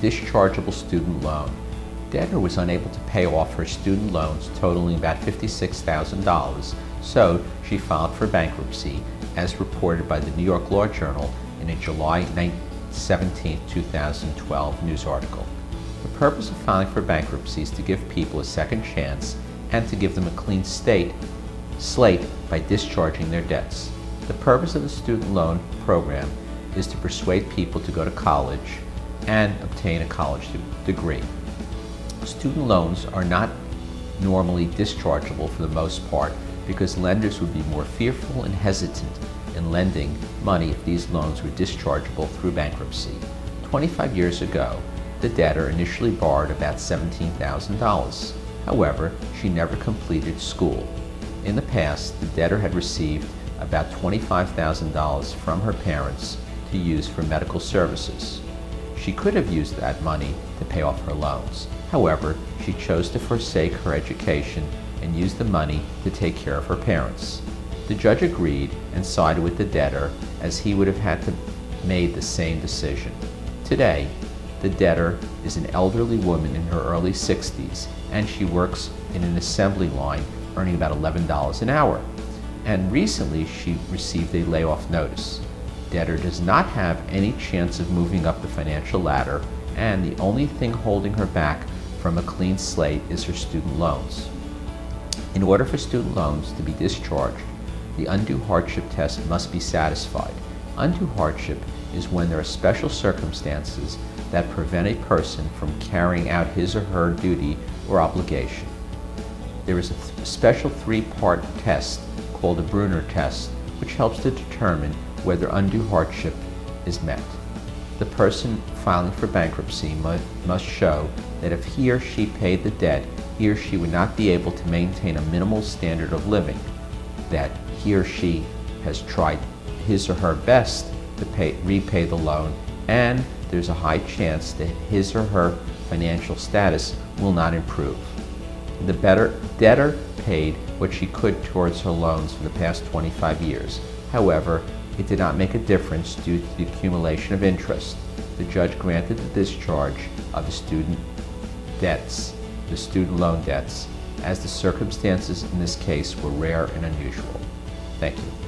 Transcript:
dischargeable student loan. Debtor was unable to pay off her student loans totaling about $56,000, so she filed for bankruptcy, as reported by the New York Law Journal in a July 17, 2012 news article. The purpose of filing for bankruptcy is to give people a second chance and to give them a clean slate by discharging their debts. The purpose of the student loan program is to persuade people to go to college and obtain a college degree. Student loans are not normally dischargeable for the most part because lenders would be more fearful and hesitant in lending money if these loans were dischargeable through bankruptcy. 25 years ago, the debtor initially borrowed about $17,000. However, she never completed school. In the past, the debtor had received about $25,000 from her parents to use for medical services. She could have used that money to pay off her loans. However, she chose to forsake her education and use the money to take care of her parents. The judge agreed and sided with the debtor, as he would have had to made the same decision. Today, the debtor is an elderly woman in her early 60s, and she works in an assembly line earning about $11 an hour. And recently she received a layoff notice. Debtor does not have any chance of moving up the financial ladder, and the only thing holding her back from a clean slate is her student loans. In order for student loans to be discharged, the undue hardship test must be satisfied. Undue hardship is when there are special circumstances that prevent a person from carrying out his or her duty or obligation. There is a special three-part test called a Brunner test, which helps to determine whether undue hardship is met. The person filing for bankruptcy must show that if he or she paid the debt, he or she would not be able to maintain a minimal standard of living, that he or she has tried his or her best to repay the loan, and there's a high chance that his or her financial status will not improve. The debtor paid what she could towards her loans for the past 25 years. However, it did not make a difference due to the accumulation of interest. The judge granted the discharge of the student loan debts, as the circumstances in this case were rare and unusual. Thank you.